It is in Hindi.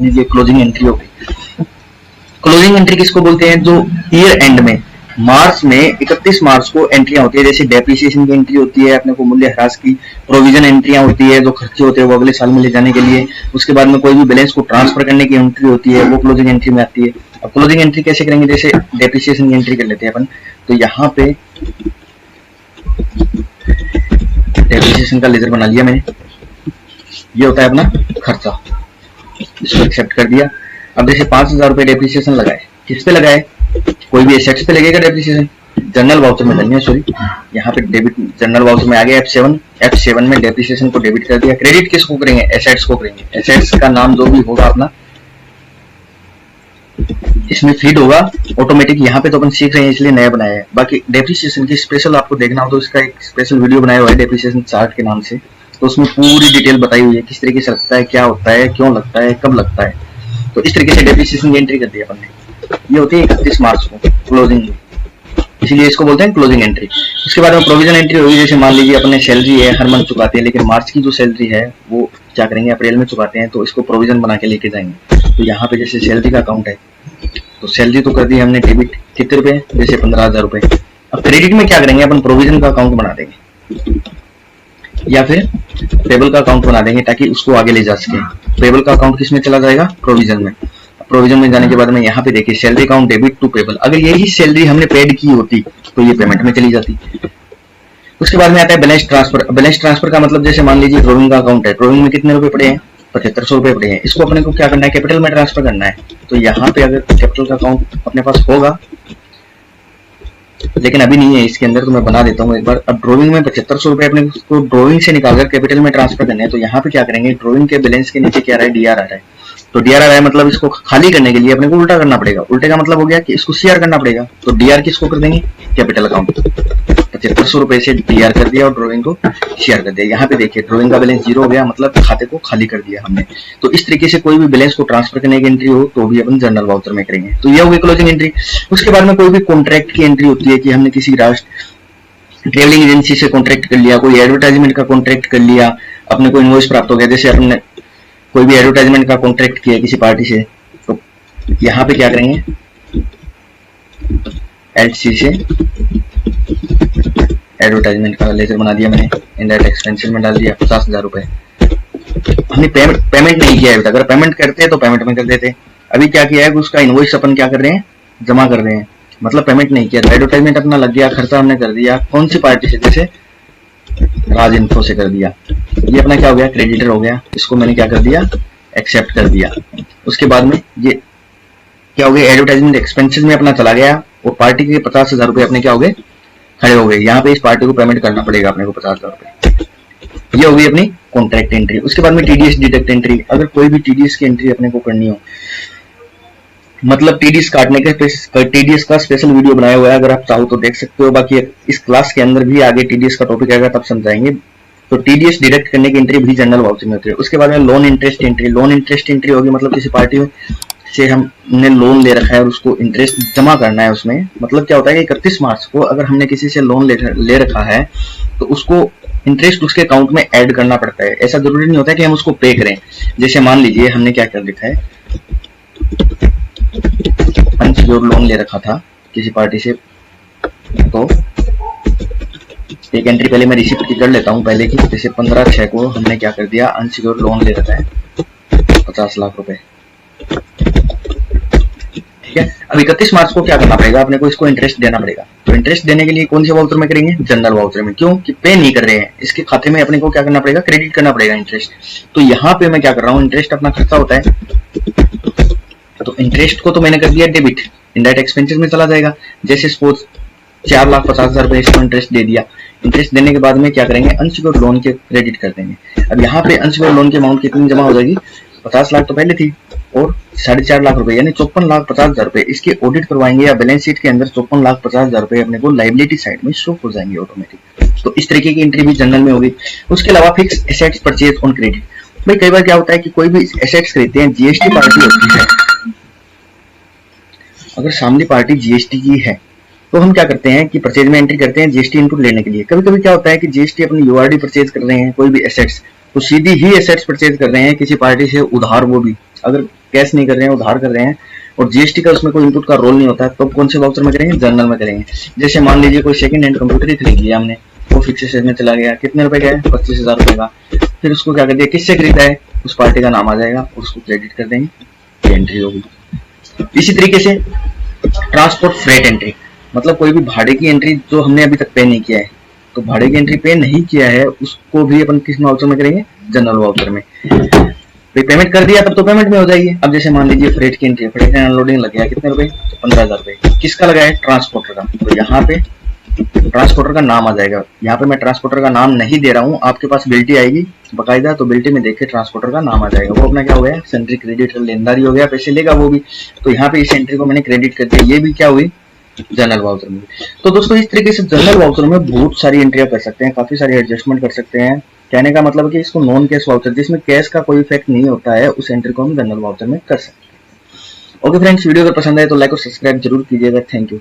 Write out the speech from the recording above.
ये क्लोजिंग एंट्री हो गई। क्लोजिंग एंट्री किसको बोलते हैं? जो ईयर एंड में मार्च में 31 मार्च को एंट्रियां होती है, जैसे डेप्रिसिएशन की एंट्री होती है, अपने को मूल्य ह्रास की, प्रोविजन एंट्रियां होती है, जो खर्चे होते हैं वो अगले साल में ले जाने के लिए, उसके बाद में कोई भी बैलेंस को ट्रांसफर करने की एंट्री होती है, वो क्लोजिंग एंट्री में आती है। अब क्लोजिंग एंट्री कैसे करेंगे? जैसे डेप्रिसिएशन की एंट्री कर लेते हैं अपन, तो यहाँ पे डेप्रिसिएशन का लेजर बना लिया मैंने, ये होता है अपना खर्चा, इसको एक्सेप्ट कर दिया। अब जैसे 5000 रुपए डेप्रिसिएशन लगाए, किस पे लगाए? कोई भी एसेट्स पे लगेगा डेप्रिसिएशन, जनरल वाउचर में करनी है, सॉरी यहाँ पे डेबिट जनरल वाउचर में आ गया F7 में डेप्रिसिएशन को डेबिट कर दिया। क्रेडिट किसको करेंगे? एसेट्स को करेंगे। एसेट्स का नाम जो भी होगा अपना इसमें फीड होगा ऑटोमेटिक। यहाँ पे तो अपन सीख रहे हैं इसलिए नया बनाया है। बाकी डेप्रिसिएशन की स्पेशल आपको देखना हो तो इसका एक स्पेशल वीडियो बनाया हुआ है डेप्रिसिएशन चार्ट के नाम से, तो उसमें पूरी डिटेल बताई हुई है किस तरीके से लगता है, क्या होता है, क्यों लगता है, कब लगता है। तो इस तरीके से डेप्रिसिएशन की एंट्री कर दी अपन ने। ये होती है 31 मार्च को क्लोजिंग, इसीलिए इसको बोलते हैं क्लोजिंग एंट्री। उसके बाद में प्रोविजन एंट्री होगी। जैसे मान लीजिए अपने सैलरी है, हर मंथ चुकाते हैं, लेकिन मार्च की जो सैलरी है वो क्या करेंगे? अप्रैल में चुकाते हैं, तो इसको प्रोविजन बना के लेके जाएंगे। तो यहाँ पे जैसे सैलरी का अकाउंट है, तो सैलरी तो कर दी हमने डेबिट, कितने रुपए? जैसे 15,000 रुपए। अब क्रेडिट में क्या करेंगे? अपन प्रोविजन का अकाउंट बना देंगे या फिर पेबल का अकाउंट बना देंगे ताकि उसको आगे ले जा सके। पेबल का अकाउंट किसमें चला जाएगा? प्रोविजन में। प्रोविजन में जाने के बाद में यहाँ पे देखिए salary account debit to payable. अगर यही सैलरी हमने पेड की होती तो ये पेमेंट में चली जाती। उसके बाद में आता है बैलेंस ट्रांसफर। बैलेंस ट्रांसफर का मतलब जैसे मान लीजिए ड्रॉइंग का अकाउंट है, ड्रॉइंग में कितने रुपए पड़े हैं? 7500 रुपए पड़े हैं। इसको अपने को क्या करना है? कैपिटल में ट्रांसफर करना है। तो यहाँ पे अगर कैपिटल का अकाउंट अपने पास होगा, लेकिन अभी नहीं है इसके अंदर, तो मैं बना देता हूँ एक बार। अब ड्रॉइंग में 7500 रुपए अपने को ड्रॉइंग से निकालकर कैपिटल में ट्रांसफर करने हैं, तो यहाँ पे क्या करेंगे? ड्रॉइंग के बैलेंस के नीचे क्या आ रहा है? डीआर आ रहा है। तो डीआर आ रहा है मतलब इसको खाली करने के लिए अपने को उल्टा करना पड़ेगा। उल्टे का मतलब हो गया कि इसको सीआर करना पड़ेगा। तो डीआर किसको कर देंगे? Capital account. 7500 रुपए से डीआर कर दिया और ड्रॉइंग को सीआर कर दिया। यहाँ पे देखिए ड्रॉइंग का बैलेंस 0 हो गया, मतलब खाते को खाली कर दिया हमने। तो इस तरीके से कोई भी बैलेंस को ट्रांसफर करने की एंट्री हो तो भी अपन जनरल वाउचर में करेंगे। तो ये हो गई क्लोजिंग एंट्री। उसके बाद में कोई भी कॉन्ट्रैक्ट की एंट्री होती है कि हमने किसी ट्रेवलिंग एजेंसी से कॉन्ट्रैक्ट कर लिया, कोई एडवर्टाइजमेंट का कॉन्ट्रैक्ट कर लिया, अपने को इनवॉइस प्राप्त हो गया। जैसे अपने कोई भी एडवर्टाइजमेंट का कॉन्ट्रैक्ट किया किसी पार्टी से, तो यहाँ पे क्या करेंगे? एलसी से एडवर्टाइजमेंट का लेजर बना दिया मैंने, इनडायरेक्ट एक्सपेंसेस में डाल दिया 50,000 रुपए। हमने पेमेंट नहीं किया है, अगर पेमेंट करते तो पेमेंट में कर देते। अभी क्या किया है? उसका इनवॉइस अपन क्या कर रहे हैं? जमा कर रहे हैं, मतलब पेमेंट नहीं किया। एडवर्टाइजमेंट अपना लग गया, खर्चा हमने कर दिया। कौन सी पार्टी से? जैसे राज इन्फो से कर दिया। ये अपना क्या हो गया? क्रेडिटर हो गया। इसको मैंने क्या कर दिया? एक्सेप्ट कर दिया। उसके बाद में ये क्या हो गया? एडवर्टाइजमेंट एक्सपेंसेस में अपना चला गया और पार्टी के 50,000 रुपए अपने क्या हो गए? खड़े हो गए। यहाँ पे इस पार्टी को पेमेंट करना पड़ेगा अपने को 50,000 रुपए। ये हो गई अपनी कॉन्ट्रैक्ट एंट्री। उसके बाद में टीडीएस डिडक्ट एंट्री। अगर कोई भी टीडीएस की एंट्री अपने को करनी हो, मतलब टीडीएस काटने के टीडीएस का स्पेशल वीडियो बनाया हुआ है, अगर आप चाहो तो देख सकते हो। बाकी इस क्लास के अंदर भी आगे टीडीएस का टॉपिक आएगा तब समझाएंगे। तो टीडीएस डिडक्ट करने की एंट्री भी जनरल वाउचर में होती है। उसके बाद में loan interest entry. Loan interest entry होगी मतलब किसी पार्टी से हमने लोन ले रखा है और उसको इंटरेस्ट जमा करना है उसमें। मतलब क्या होता है कि 31 मार्च को अगर हमने किसी से लोन ले रखा है तो उसको इंटरेस्ट उसके अकाउंट में ऐड करना पड़ता है। ऐसा जरूरी नहीं होता है कि हम उसको पे करें। जैसे मान लीजिए हमने क्या कर लिखा है? अनसिक्योर्ड लोन ले रखा था किसी पार्टी से, तो एक एंट्री पहले मैं रिसीप्ट की कर लेता हूं पहले की। जैसे 15/6 को हमने क्या कर दिया? अनसिक्योर्ड लोन ले रखा है 50 लाख रुपए, ठीक है। अब 31 मार्च को क्या करना पड़ेगा? अपने को इसको इंटरेस्ट देना पड़ेगा। तो इंटरेस्ट देने के लिए कौन से वाउचर में करेंगे? जनरल वाउचर में। क्यों? कि पे नहीं कर रहे हैं, इसके खाते में अपने को क्या करना पड़ेगा? क्रेडिट करना पड़ेगा इंटरेस्ट। तो यहाँ पे मैं क्या कर रहा हूँ? इंटरेस्ट अपना खर्चा होता है, तो इंटरेस्ट को तो मैंने कर दिया डेबिट, इनडायरेक्ट एक्सपेंसेस में चला जाएगा। जैसे सपोज 4,50,000 रुपए इसको इंटरेस्ट दे दिया। इंटरेस्ट देने के बाद में क्या करेंगे? अनसिक्योर्ड लोन के क्रेडिट कर देंगे। अब यहाँ पे अनसिक्योर्ड लोन की अमाउंट कितनी जमा हो जाएगी? 50 लाख तो पहले थी और 4.5 लाख रुपए, यानी 54,50,000 रुपए इसके ऑडिट करवाएंगे या बैलेंस शीट के अंदर 54,50,000 रुपए अपने को लाइबिलिटी साइड में शो हो जाएंगे ऑटोमेटिक। तो इस तरीके की एंट्री भी जनरल में होगी। उसके अलावा fix assets purchase on credit. भाई कई बार क्या होता है कि कोई भी एसेट्स खरीदते हैं, जीएसटी पार्टी होती है, अगर सामने पार्टी जीएसटी की है तो हम क्या करते हैं कि परचेज में एंट्री करते हैं जीएसटी इनपुट लेने के लिए। कभी कभी क्या होता है कि जीएसटी अपनी यूआरडी परचेज कर रहे हैं कोई भी एसेट्स, तो सीधी ही एसेट्स परचेज कर रहे हैं किसी पार्टी से उधार, वो भी अगर कैश नहीं कर रहे हैं, उधार कर रहे हैं और जीएसटी का उसमें कोई इनपुट का रोल नहीं होता है, तो कौन से वाउचर में करेंगे? जनरल में करेंगे। जैसे मान लीजिए कोई सेकंड हैंड कंप्यूटर ही खरीद लिया हमने, वो फिक्स एसेट में चला गया, कितने रुपए का है? 25,000 रुपए का। फिर उसको क्या कर दिया, किससे खरीदा है, उस पार्टी का नाम आ जाएगा, उसको क्रेडिट कर देंगे, एंट्री होगी। इसी तरीके से ट्रांसपोर्ट फ्रेट एंट्री, मतलब कोई भी भाड़े की एंट्री जो हमने अभी तक पे नहीं किया है, तो भाड़े की एंट्री पे नहीं किया है उसको भी अपन किस वाउचर में करेंगे? जनरल वाउचर में। पेमेंट कर दिया तब तो पेमेंट में हो जाएगी। अब जैसे मान लीजिए फ्रेट की एंट्री, फ्रेट एंड अनलोडिंग लग गया कितने रुपए? 15,000 रुपए। किसका लगा है? ट्रांसपोर्टर का। तो यहाँ पे ट्रांसपोर्टर का नाम आ जाएगा। यहाँ पे मैं ट्रांसपोर्टर का नाम नहीं दे रहा हूँ, आपके पास बिल्टी आएगी बकायदा, तो बिल्टी में देख के ट्रांसपोर्टर का नाम आ जाएगा। वो अपना क्या हो गया? सेंट्री क्रेडिट लेनदारी हो गया, पैसे लेगा वो भी। तो यहाँ पे इस एंट्री को मैंने क्रेडिट कर दिया, ये भी क्या हुई? जनरल वाउचर में। तो दोस्तों इस तरीके से जनरल वाउचर में बहुत सारी एंट्रियां कर सकते हैं, काफी सारी एडजस्टमेंट कर सकते हैं। कहने का मतलब है कि इसको नॉन कैश वाउचर, जिसमें कैश का कोई इफेक्ट नहीं होता है, उस एंट्री को हम जनरल वाउचर में कर सकते हैं। ओके फ्रेंड्स, वीडियो अगर पसंद आए तो लाइक और सब्सक्राइब जरूर कीजिएगा। Thank you.